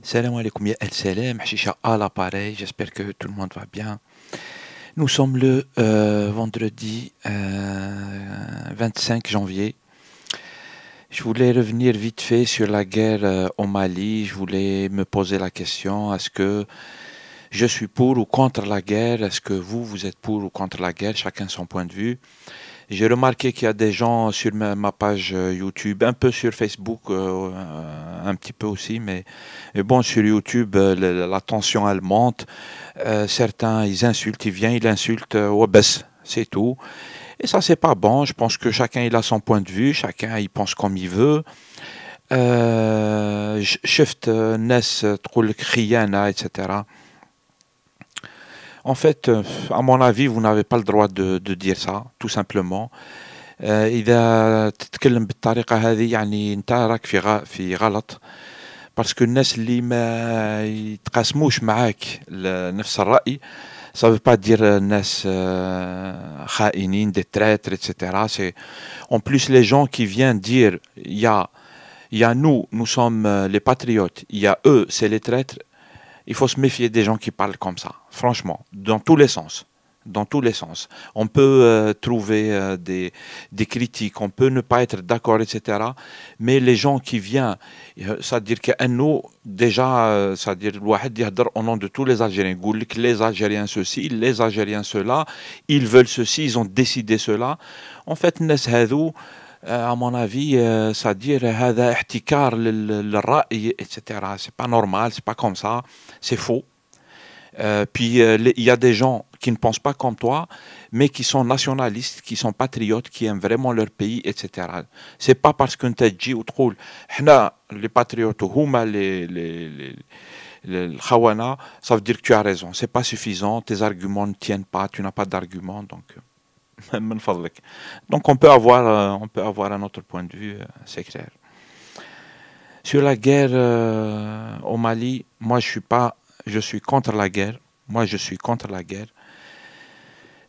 Salam alaikum, ya salam, Hashisha à l'appareil, j'espère que tout le monde va bien. Nous sommes le vendredi 25 janvier. Je voulais revenir vite fait sur la guerre au Mali. Je voulais me poser la question, est-ce que je suis pour ou contre la guerre? Est-ce que vous êtes pour ou contre la guerre? Chacun son point de vue. J'ai remarqué qu'il y a des gens sur ma page YouTube, un peu sur Facebook, un petit peu aussi, mais bon, sur YouTube, la tension elle monte. Certains, ils insultent, ils insultent, ouais, baisse, c'est tout. Et ça, c'est pas bon. Je pense que chacun, il a son point de vue, chacun, il pense comme il veut. شفت ناس تقول لك خيانة, etc. En fait, à mon avis, vous n'avez pas le droit de dire ça, tout simplement. إذا تتكلم بالطريقة هذه يعني أنت راك في غلط. باسكو الناس اللي ما يتقاسموش معاك نفس الرأي ça veut pas dire ناس خائنين, des traîtres, etc. C'est en plus les gens qui viennent dire il y a nous sommes les patriotes, il y a eux, c'est les traîtres. Il faut se méfier des gens qui parlent comme ça, franchement, dans tous les sens. Dans tous les sens. On peut trouver des critiques, on peut ne pas être d'accord, etc. Mais les gens qui viennent, c'est-à-dire que nous, déjà, c'est-à-dire الواحد يهضر au nom de tous les Algériens. يقول لك les Algériens ceci, les Algériens cela, ils veulent ceci, ils ont décidé cela. En fait, الناس هذو, à mon avis, c'est-à-dire هذا احتكار للرأي, etc. C'est pas normal, c'est pas comme ça, c'est faux. Puis il y a des gens qui ne pensent pas comme toi, mais qui sont nationalistes, qui sont patriotes, qui aiment vraiment leur pays, etc. C'est pas parce que tu dis ou تقول حنا les patriotes هما les khawana, ça veut dire que tu as raison. C'est pas suffisant, tes arguments ne tiennent pas, tu n'as pas d'arguments, donc من فضلك. Donc on peut avoir un autre point de vue, c'est clair. Sur la guerre au Mali, moi je suis contre la guerre. Moi je suis contre la guerre.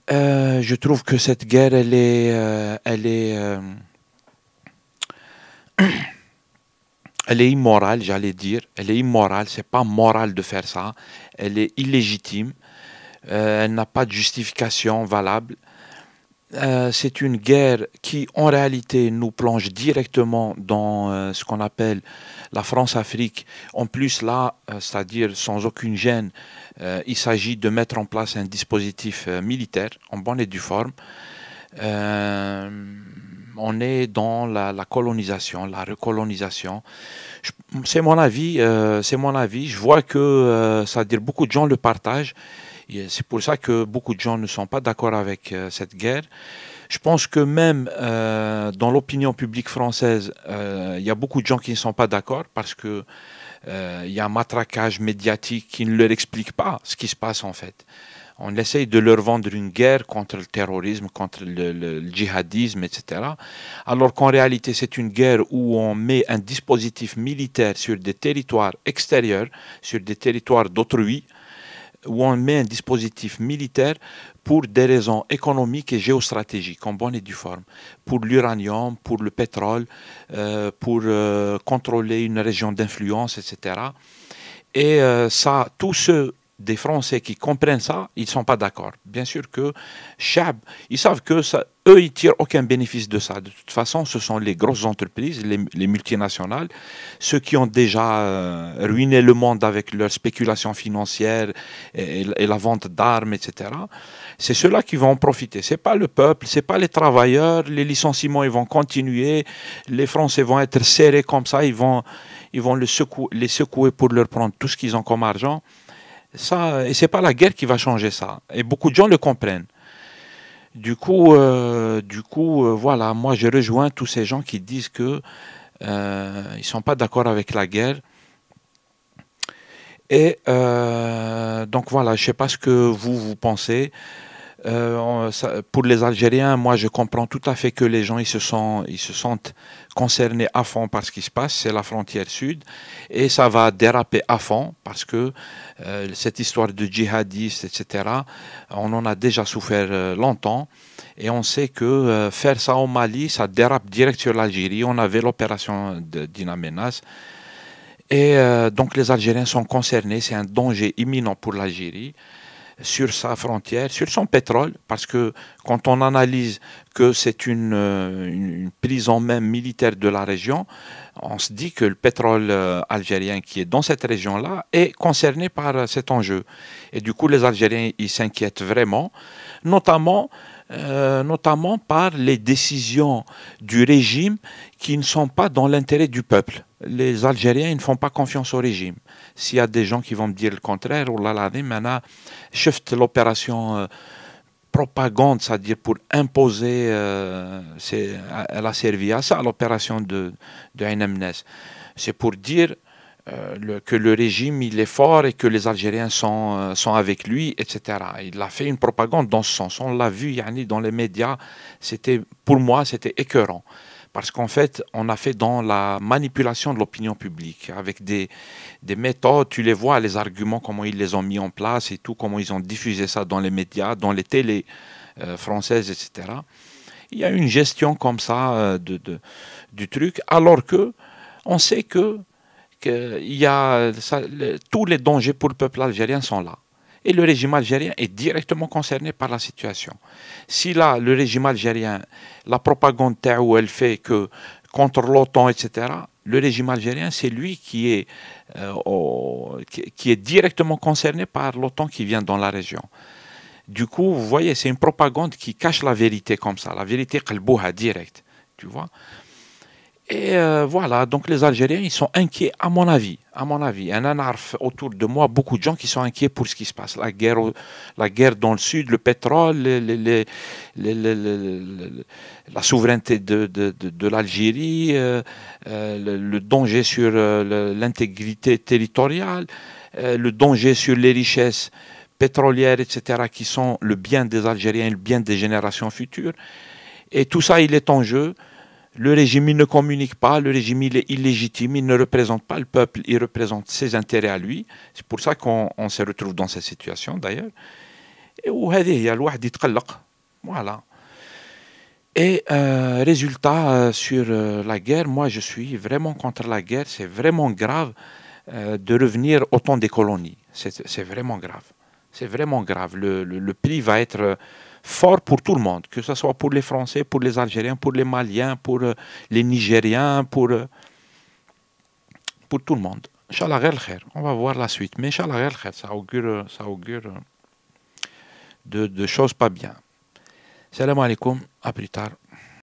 Je trouve que cette guerre, elle est immorale, j'allais dire. Elle est immorale, c'est pas moral de faire ça. Elle est illégitime. Elle n'a pas de justification valable. C'est une guerre qui, en réalité, nous plonge directement dans ce qu'on appelle la France-Afrique. En plus, là, c'est-à-dire sans aucune gêne, il s'agit de mettre en place un dispositif militaire en bonne et due forme. Euh, on est dans la colonisation, la recolonisation. C'est mon avis, c'est mon avis. Je vois que, c'est-à-dire beaucoup de gens le partagent. C'est pour ça que beaucoup de gens ne sont pas d'accord avec cette guerre. Je pense que même dans l'opinion publique française, il y a beaucoup de gens qui ne sont pas d'accord parce que il y a un matraquage médiatique qui ne leur explique pas ce qui se passe en fait. On essaye de leur vendre une guerre contre le terrorisme, contre le djihadisme, etc. Alors qu'en réalité, c'est une guerre où on met un dispositif militaire sur des territoires extérieurs, sur des territoires d'autrui, où on met un dispositif militaire pour des raisons économiques et géostratégiques, en bonne et due forme, pour l'uranium, pour le pétrole, pour contrôler une région d'influence, etc. Et ça, tous ceux des Français qui comprennent ça, ils ne sont pas d'accord. Bien sûr que Chab, ils savent que ça, eux, ils tirent aucun bénéfice de ça. De toute façon, ce sont les grosses entreprises, les multinationales, ceux qui ont déjà ruiné le monde avec leur spéculation financière et la vente d'armes, etc. C'est ceux-là qui vont en profiter. C'est pas le peuple, c'est pas les travailleurs. Les licenciements, ils vont continuer. Les Français vont être serrés comme ça. Ils vont les secouer pour leur prendre tout ce qu'ils ont comme argent. Ça, et c'est pas la guerre qui va changer ça. Et beaucoup de gens le comprennent. Voilà, moi je rejoins tous ces gens qui disent que ils sont pas d'accord avec la guerre. Et donc voilà, je sais pas ce que vous pensez. Pour les Algériens, moi je comprends tout à fait que les gens ils se sentent concernés à fond par ce qui se passe. C'est la frontière sud et ça va déraper à fond parce que cette histoire de djihadistes, etc. On en a déjà souffert longtemps et on sait que faire ça au Mali, ça dérape direct sur l'Algérie. On avait l'opération d'Inamenas Et donc les Algériens sont concernés, c'est un danger imminent pour l'Algérie sur sa frontière, sur son pétrole, parce que quand on analyse que c'est une prise en main militaire de la région, on se dit que le pétrole algérien qui est dans cette région-là est concerné par cet enjeu. Et du coup, les Algériens, ils s'inquiètent vraiment, notamment, notamment par les décisions du régime qui ne sont pas dans l'intérêt du peuple. Les Algériens, ils ne font pas confiance au régime. S'il y a des gens qui vont me dire le contraire, oh là là, maintenant, shift l'opération propagande, c'est-à-dire pour imposer, elle a servi à ça, l'opération de Ain Amnes. C'est pour dire que le régime il est fort et que les Algériens sont avec lui, etc. Il a fait une propagande dans ce sens. On l'a vu yani, dans les médias. C'était, pour moi, c'était écœurant. Parce qu'en fait, on a fait dans la manipulation de l'opinion publique, avec des méthodes, tu les vois, les arguments, comment ils les ont mis en place et tout, comment ils ont diffusé ça dans les médias, dans les télés françaises, etc. Il y a une gestion comme ça du truc, alors que on sait que il y a ça, tous les dangers pour le peuple algérien sont là. Et le régime algérien est directement concerné par la situation. Si là, le régime algérien, la propagande où elle fait que contre l'OTAN, etc., le régime algérien, c'est lui qui est directement concerné par l'OTAN qui vient dans la région. Du coup, vous voyez, c'est une propagande qui cache la vérité comme ça. La vérité, qalbouha, direct. Tu vois. Et voilà, donc les Algériens, ils sont inquiets, à mon avis. À mon avis. Un anarf autour de moi, beaucoup de gens qui sont inquiets pour ce qui se passe. La guerre dans le sud, le pétrole, la souveraineté de l'Algérie, le danger sur l'intégrité territoriale, le danger sur les richesses pétrolières, etc., qui sont le bien des Algériens et le bien des générations futures. Et tout ça, il est en jeu. Le régime, il ne communique pas, le régime, il est illégitime, il ne représente pas le peuple, il représente ses intérêts à lui. C'est pour ça qu'on se retrouve dans cette situation, d'ailleurs. Et وهذه هي الواحد يتقلق. Voilà. Et résultat, sur la guerre, moi je suis vraiment contre la guerre. C'est vraiment grave de revenir au temps des colonies. C'est vraiment grave. C'est vraiment grave. Le prix va être fort pour tout le monde, que ce soit pour les Français, pour les Algériens, pour les Maliens, pour les Nigériens, pour tout le monde. Inch'Allah ghayr al-khair. On va voir la suite. Mais Inch'Allah ghayr al-khair, ça augure de choses pas bien. Salam alaikum, à plus tard.